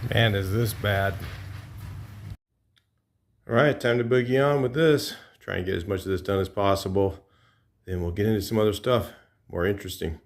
Man, is this bad. All right, time to boogie on with this. Try and get as much of this done as possible. Then we'll get into some other stuff, more interesting.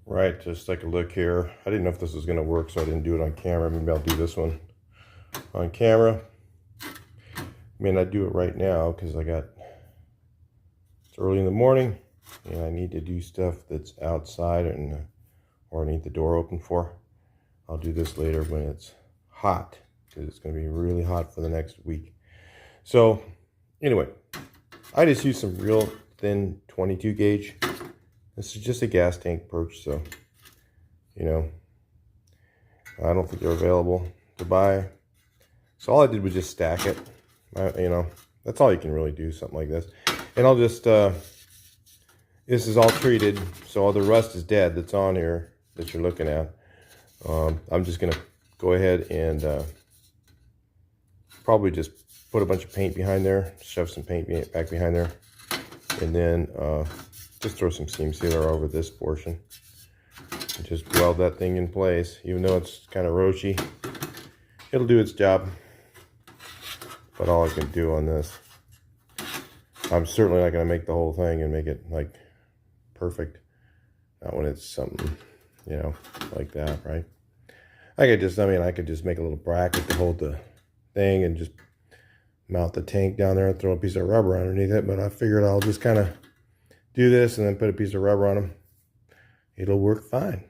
Right, just take a look here. I didn't know if this was going to work, so I didn't do it on camera. Maybe I'll do this one on camera. I mean, I do it right now because it's early in the morning and I need to do stuff that's outside or I need the door open for. I'll do this later when it's hot because it's going to be really hot for the next week. So anyway, I just used some real thin 22 gauge. This is just a gas tank perch, so, you know, I don't think they're available to buy. So all I did was just stack it. You know, that's all you can really do, something like this. And I'll just, this is all treated, so all the rust is dead that's on here that you're looking at. I'm just going to go ahead and probably just put a bunch of paint behind there, shove some paint back behind there, and then just throw some seam sealer over this portion and just weld that thing in place. Even though it's kind of roachy, it'll do its job. But all I can do on this, I'm certainly not going to make the whole thing and make it like perfect. Not when it's something, you know, like that, right? I could just make a little bracket to hold the thing and just mount the tank down there and throw a piece of rubber underneath it. But I figured I'll just kind of do this and then put a piece of rubber on them. It'll work fine.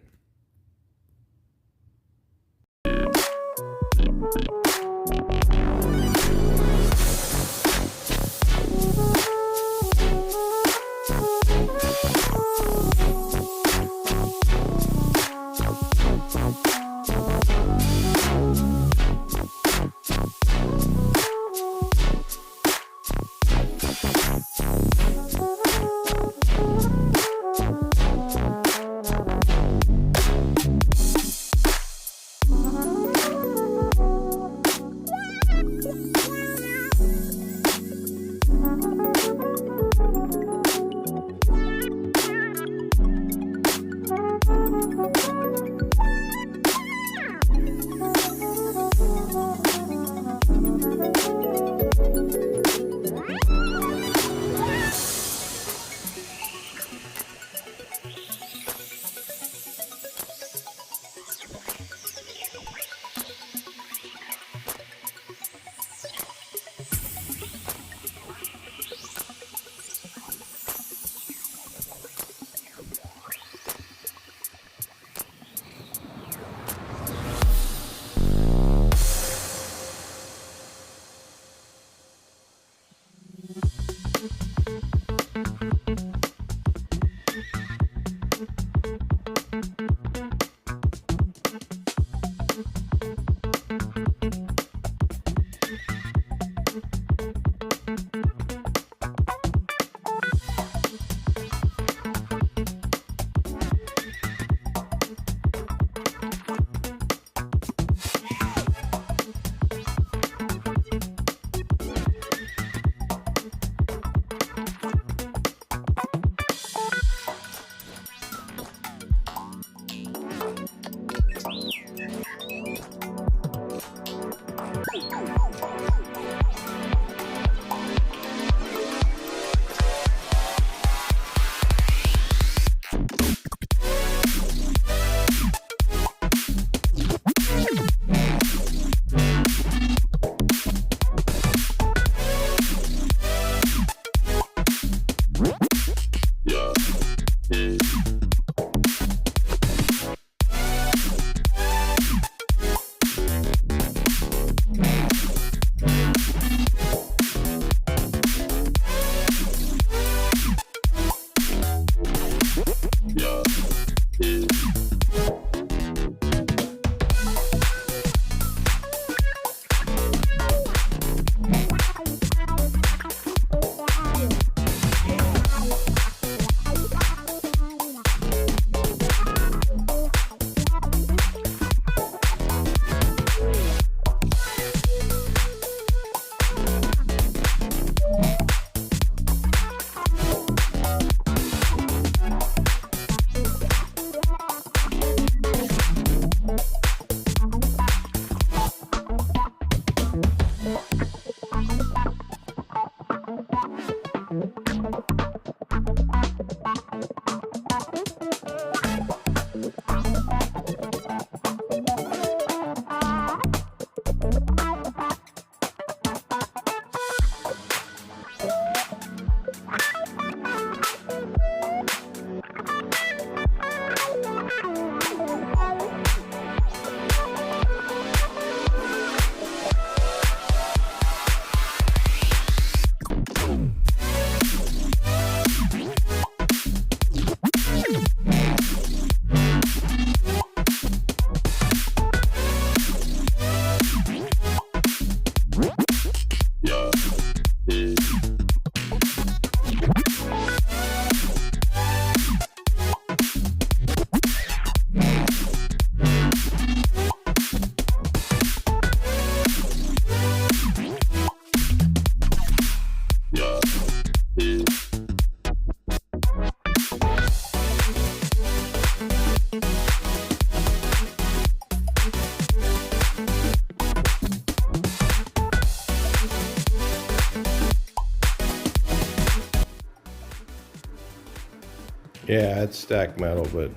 Yeah, it's stacked metal, but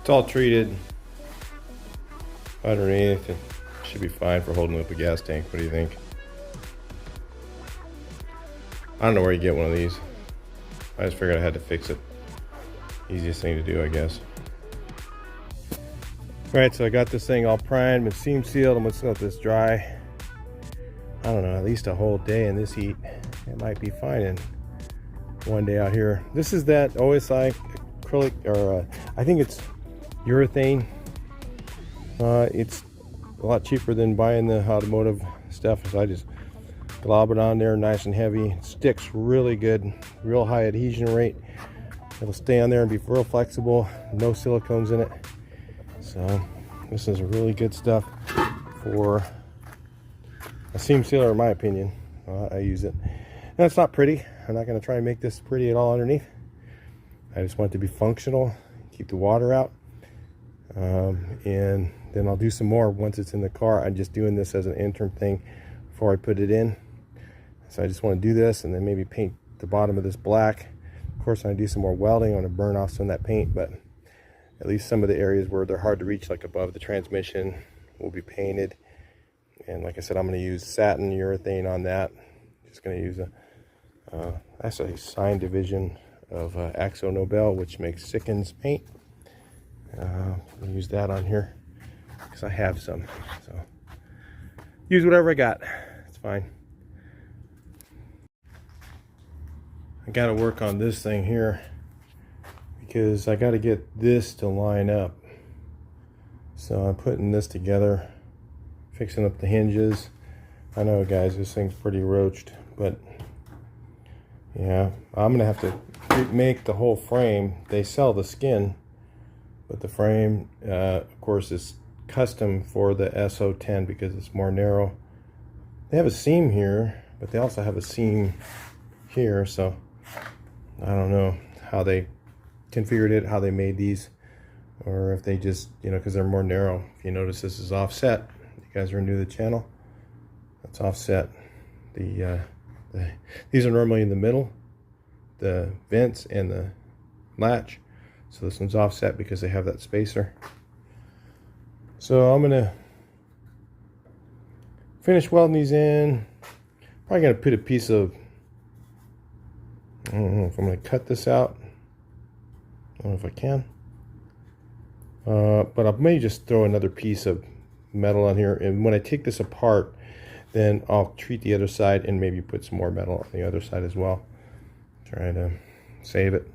it's all treated underneath. It should be fine for holding up a gas tank. What do you think? I don't know where you get one of these. I just figured I had to fix it. Easiest thing to do, I guess. All right, so I got this thing all primed and seam sealed. I'm just gonna let this dry. I don't know, at least a whole day in this heat. It might be fine in one day out here. This is that OSI acrylic, or I think it's urethane. It's a lot cheaper than buying the automotive stuff, so I just glob it on there nice and heavy. It sticks really good, real high adhesion rate. It'll stay on there and be real flexible, no silicones in it. So this is really good stuff for a seam sealer, in my opinion. I use it. And it's not pretty. I'm not going to try and make this pretty at all underneath. I just want it to be functional, keep the water out. And then I'll do some more once it's in the car. I'm just doing this as an interim thing before I put it in. So I just want to do this and then maybe paint the bottom of this black. Of course, I'm going to do some more welding. I want to burn off some of that paint, but at least some of the areas where they're hard to reach, like above the transmission, will be painted. And like I said, I'm going to use satin urethane on that. Just going to use that's a signed division of Akzo Nobel, which makes Sikkens paint. I'll use that on here because I have some. So use whatever I got. It's fine. I got to work on this thing here because I got to get this to line up. So I'm putting this together, fixing up the hinges. I know, guys, this thing's pretty roached, but yeah, I'm gonna have to make the whole frame. They sell the skin, but the frame, of course, is custom for the SO10 because it's more narrow. They have a seam here, but they also have a seam here, so I don't know how they configured it, how they made these, or if they just, you know, because they're more narrow. If you notice, this is offset. You guys are new to the channel. That's offset. These are normally in the middle, the vents and the latch. So this one's offset because they have that spacer. So I'm gonna finish welding these in. Probably gonna put a piece of, I don't know if I'm gonna cut this out. I don't know if I can. But I may just throw another piece of metal on here, and when I take this apart, then I'll treat the other side and maybe put some more metal on the other side as well. Try to save it.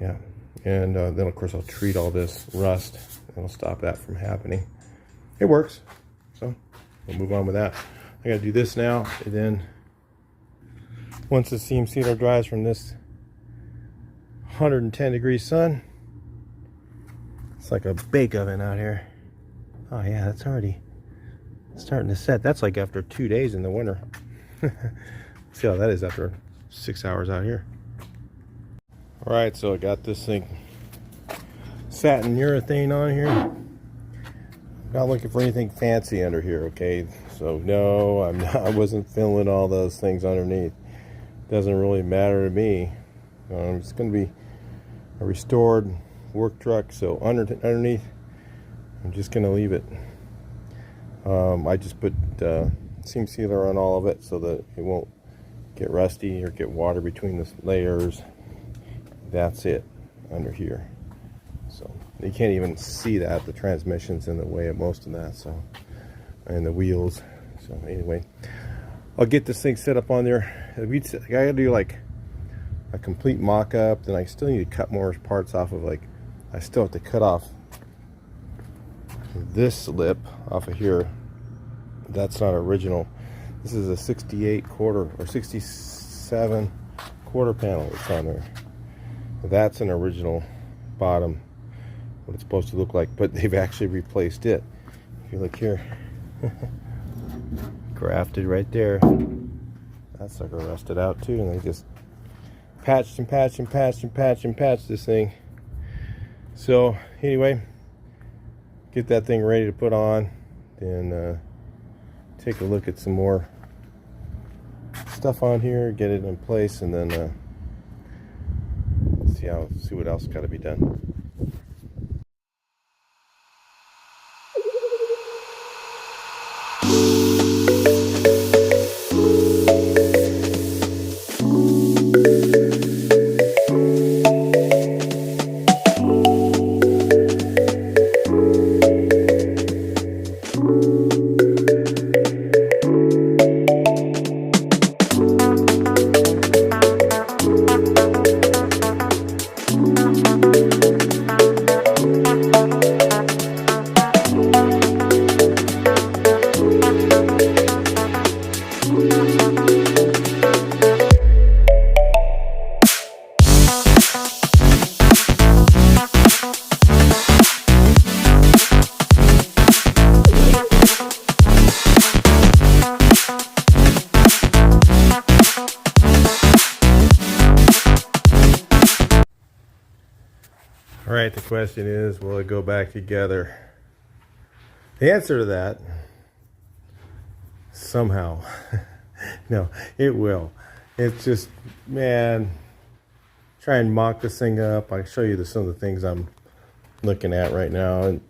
Yeah. And then of course I'll treat all this rust. It'll stop that from happening. It works. So we'll move on with that. I gotta do this now, and then once the seam sealer dries from this 110-degree sun, it's like a bake oven out here. Oh yeah, that's already starting to set. That's like after 2 days in the winter. See how that is after 6 hours out here. All right, so I got this thing satin urethane on here. Not looking for anything fancy under here, okay? So no, I wasn't filling all those things underneath. Doesn't really matter to me. It's going to be a restored work truck, so underneath, I'm just going to leave it. I just put seam sealer on all of it so that it won't get rusty or get water between the layers. That's it under here. So you can't even see that. The transmission's in the way of most of that, so, and the wheels. So anyway, I'll get this thing set up on there. I gotta do like a complete mock-up. Then I still need to cut more parts off of, like, I still have to cut off this lip off of here. That's not original. This is a 68 quarter or 67 quarter panel that's on there. That's an original bottom, what it's supposed to look like, but they've actually replaced it. If you look here, grafted right there. That sucker rusted out too, and they just patched and patched and patched and patched and patched this thing. So anyway, get that thing ready to put on, then take a look at some more stuff on here, get it in place, and then see what else got to be done. All right, the question is, will it go back together? The answer to that, somehow. No, it will. It's just, man, try and mock this thing up. I'll show you some of the things I'm looking at right now. And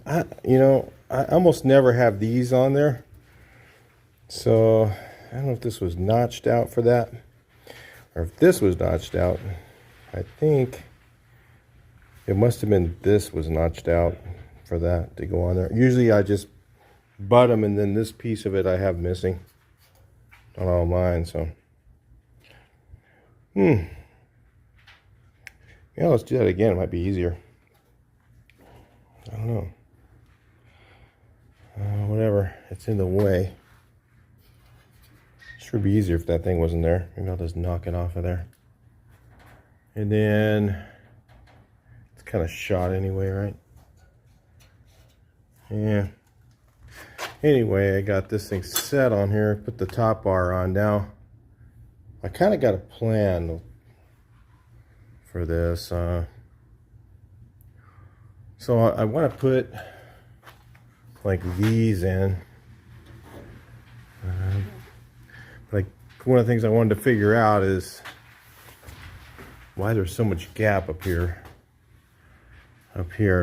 I almost never have these on there. So I don't know if this was notched out for that, or if this was notched out. I think it must have been this was notched out for that to go on there. Usually I just butt them, and then this piece of it I have missing on all mine. So yeah, let's do that again. It might be easier. I don't know. Whatever, it's in the way. Sure be easier if that thing wasn't there. Maybe I'll just knock it off of there. And then it's kind of shot anyway, right? Yeah. Anyway, I got this thing set on here. Put the top bar on now. I kind of got a plan for this. So I want to put like these in. Like one of the things I wanted to figure out is why there's so much gap up here.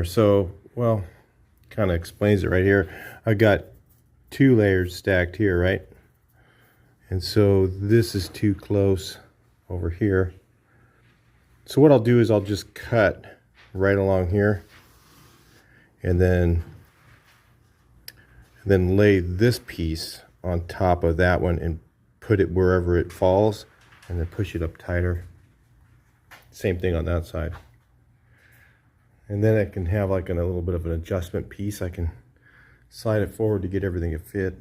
So, well, kind of explains it right here. I got 2 layers stacked here, right? And so this is too close over here. So what I'll do is I'll just cut right along here, and then lay this piece on top of that one and put it wherever it falls, and then push it up tighter. Same thing on that side. And then I can have like a little bit of an adjustment piece. I can slide it forward to get everything to fit.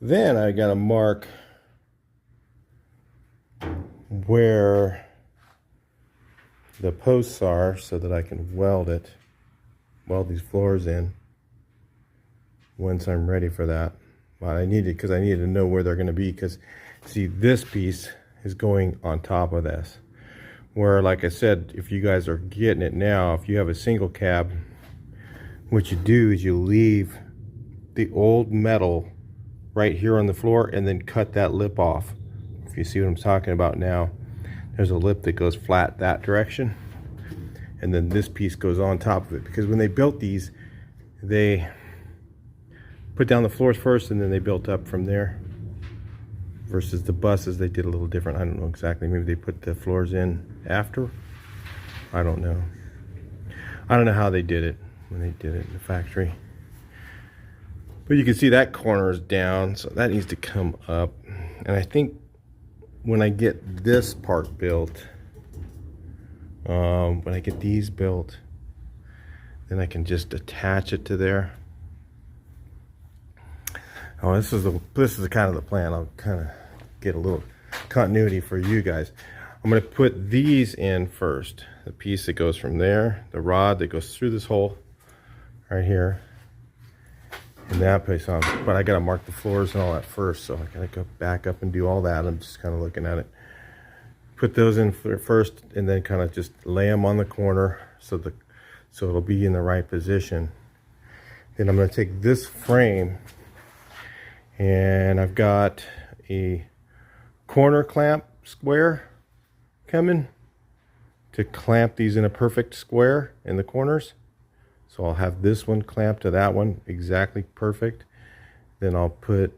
Then I got to mark where the posts are so that I can weld these floors in once I'm ready for that. But I needed to know where they're going to be, because see, this piece is going on top of this. Where, like I said, if you guys are getting it now, if you have a single cab, what you do is you leave the old metal right here on the floor and then cut that lip off. If you see what I'm talking about now, there's a lip that goes flat that direction, and then this piece goes on top of it. Because when they built these, they put down the floors first and then they built up from there. Versus the buses, they did a little different. I don't know exactly. Maybe they put the floors in after. I don't know. I don't know how they did it when they did it in the factory. But you can see that corner is down, so that needs to come up. And I think when I get this part built, when I get these built, then I can just attach it to there. Oh, this is kind of the plan. I'll kind of get a little continuity for you guys. I'm going to put these in first. The piece that goes from there, the rod that goes through this hole right here, and that place on. But I got to mark the floors and all that first, so I got to go back up and do all that. I'm just kind of looking at it. Put those in first, and then kind of just lay them on the corner so it'll be in the right position. Then I'm going to take this frame, and I've got a corner clamp square coming to clamp these in a perfect square in the corners. So I'll have this one clamped to that one exactly perfect. Then I'll put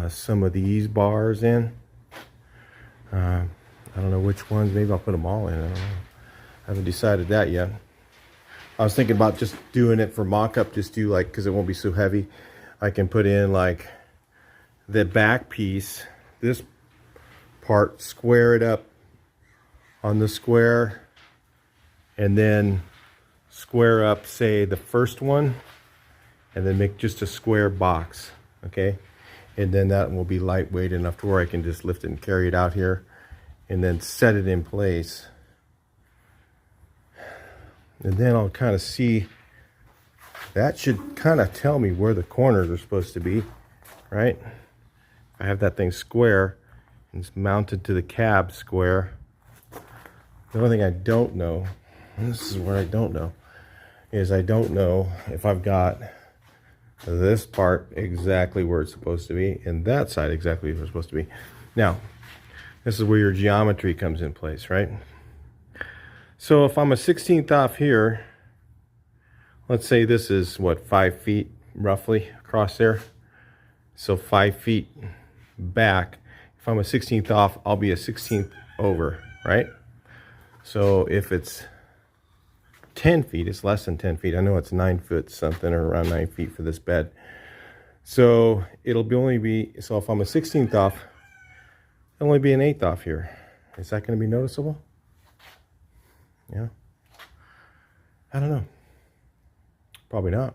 some of these bars in. I don't know which ones. Maybe I'll put them all in. I don't know. I haven't decided that yet. I was thinking about just doing it for mock-up, just do like, because it won't be so heavy. I can put in like the back piece, this part, square it up on the square, and then square up, say, the first one, and then make just a square box, okay? And then that will be lightweight enough to where I can just lift it and carry it out here, and then set it in place. And then I'll kind of see, that should kind of tell me where the corners are supposed to be, right? I have that thing square, and it's mounted to the cab square. The only thing I don't know, and this is where I don't know, is I don't know if I've got this part exactly where it's supposed to be, and that side exactly where it's supposed to be. Now, this is where your geometry comes in place, right? So if I'm a 16th off here, let's say this is, what, 5 feet roughly across there. So 5 feet back. If I'm a 16th off, I'll be a 16th over, right? So if it's 10 feet, it's less than 10 feet. I know it's 9 foot something, or around 9 feet for this bed. So it'll be only be, so if I'm a 16th off, it'll only be an 1/8 off here. Is that going to be noticeable? Yeah. I don't know. Probably not.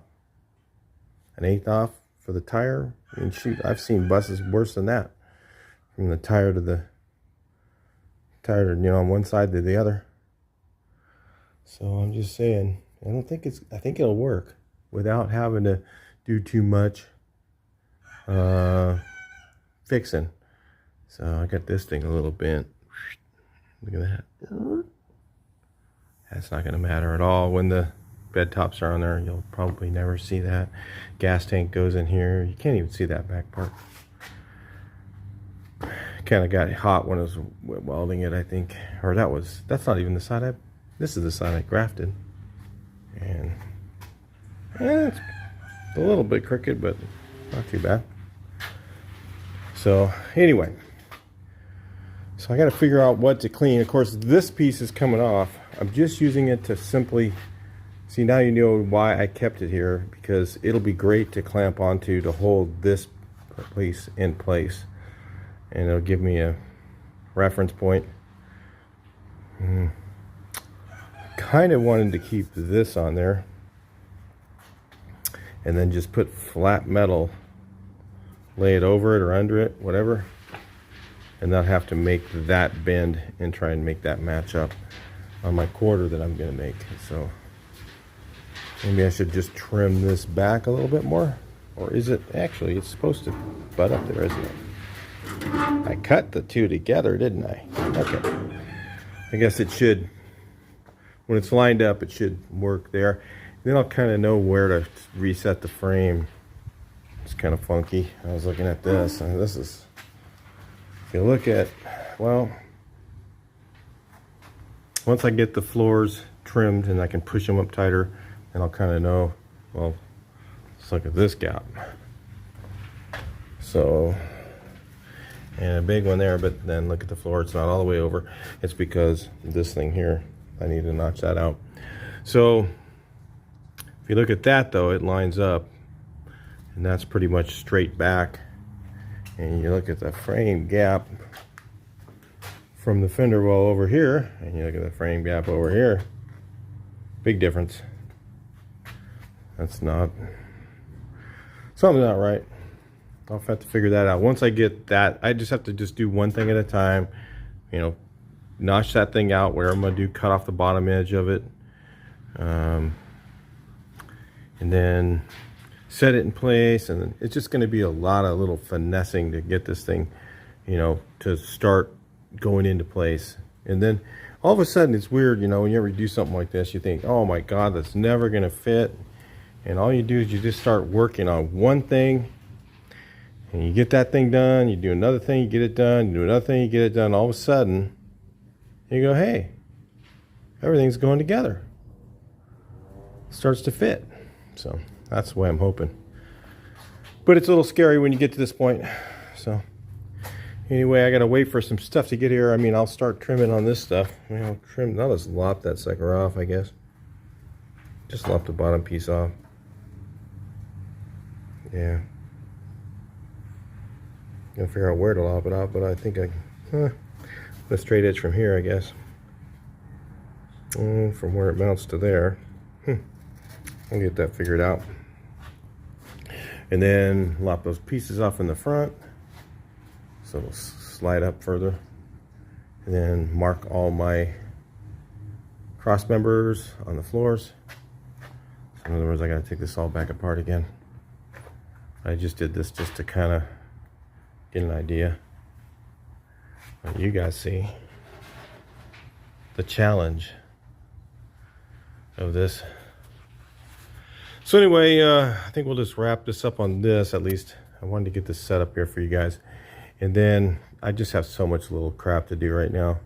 An 1/8 off for the tire. I mean, shoot, I've seen buses worse than that. From the tire to the tire, you know, on one side to the other. So I'm just saying, I think it'll work without having to do too much fixing. So I got this thing a little bent. Look at that. That's not going to matter at all when the bed tops are on there. You'll probably never see that. Gas tank goes in here. You can't even see that back part. Kind of got hot when I was welding it, I think. Or that's not even the side this is the side I grafted. And it's a little bit crooked, but not too bad. So anyway, so I got to figure out what to clean. Of course, this piece is coming off. I'm just using it to simply, see, now you know why I kept it here, because it'll be great to clamp onto to hold this piece in place. And it'll give me a reference point. Kind of wanted to keep this on there. And then just put flat metal, lay it over it or under it, whatever. And not have to make that bend and try and make that match up on my quarter that I'm going to make. So maybe I should just trim this back a little bit more. Or is it, actually, it's supposed to butt up there, isn't it? I cut the two together, didn't I? Okay. I guess it should, when it's lined up, it should work there. Then I'll kind of know where to reset the frame. It's kind of funky. I was looking at this, and this is, if you look at, well, once I get the floors trimmed and I can push them up tighter, then I'll kind of know, well, let's look at this gap. So, and a big one there, but then look at the floor, it's not all the way over. It's because this thing here, I need to notch that out. So if you look at that though, it lines up, and that's pretty much straight back. And you look at the frame gap from the fender well over here, and you look at the frame gap over here, big difference. That's not, something's not right. I'll have to figure that out. Once I get that, I just have to just do one thing at a time. You know, notch that thing out, whatever I'm going to do, cut off the bottom edge of it. And then set it in place. And then it's just going to be a lot of little finessing to get this thing, you know, to start going into place. And then all of a sudden it's weird, you know, when you ever do something like this, you think, oh my God, that's never going to fit. And all you do is you just start working on one thing. And you get that thing done, you do another thing, you get it done, you do another thing, you get it done. All of a sudden, you go, hey, everything's going together. Starts to fit. So that's the way I'm hoping. But it's a little scary when you get to this point. So anyway, I gotta wait for some stuff to get here. I mean, I'll start trimming on this stuff. You know, I'll just lop that sucker off, I guess. Just lop the bottom piece off. Yeah. Gotta figure out where to lop it off, but I think I can. The straight edge from here, I guess. From where it mounts to there. I'll get that figured out. And then lop those pieces off in the front. So it'll slide up further. And then mark all my cross members on the floors. So in other words, I gotta take this all back apart again. I just did this just to kind of get an idea. You guys see the challenge of this. So anyway, I think we'll just wrap this up on this. At least I wanted to get this set up here for you guys. And then I just have so much little crap to do right now.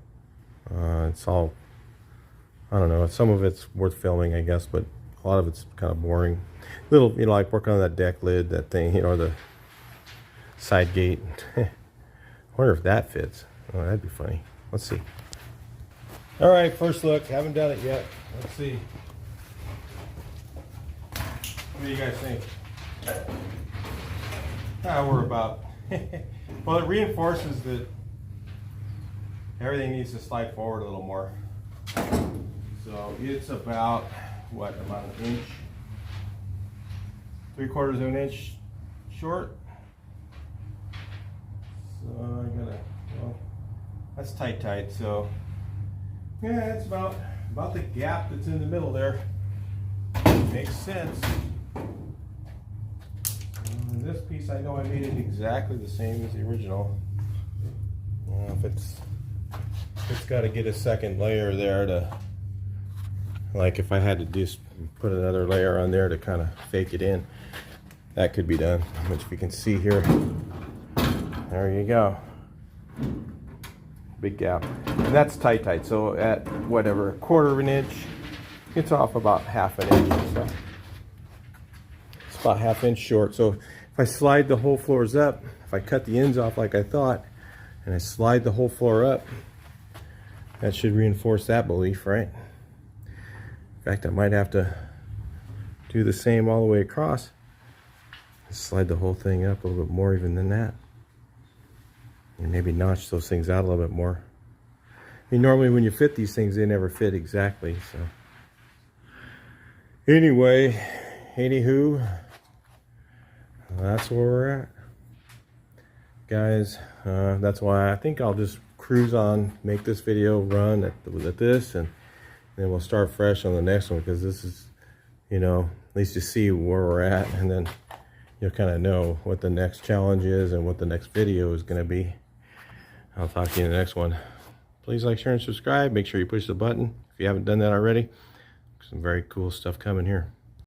It's all, I don't know, some of it's worth filming, I guess, but a lot of it's kind of boring. Little, you know, like working on that deck lid, that thing, you know, the side gate. I wonder if that fits. Oh, that'd be funny. Let's see. All right, first look. Haven't done it yet. Let's see. What do you guys think? We're about. Well, it reinforces that everything needs to slide forward a little more. So it's about, what, about an inch? 3/4 of an inch short. So I gotta, well, that's tight. So yeah, it's about the gap that's in the middle there. Makes sense. And this piece, I know I made it exactly the same as the original. Well, if it's got to get a second layer there to, like if I had to just put another layer on there to kind of fake it in, that could be done. Which we can see here. There you go. Big gap. And that's tight. So at whatever, 1/4 of an inch, it's off about 1/2 inch. So it's about 1/2 inch short. So if I slide the whole floors up, if I cut the ends off like I thought, and I slide the whole floor up, that should reinforce that belief, right? In fact, I might have to do the same all the way across. Slide the whole thing up a little bit more even than that. And maybe notch those things out a little bit more. I mean, normally when you fit these things, they never fit exactly, so. Anyway, anywho, that's where we're at. Guys, that's why I think I'll just cruise on, make this video run at this, and then we'll start fresh on the next one, because this is, you know, at least you see where we're at, and then you'll kind of know what the next challenge is and what the next video is going to be. I'll talk to you in the next one. Please like, share, and subscribe. Make sure you push the button if you haven't done that already. Some very cool stuff coming here.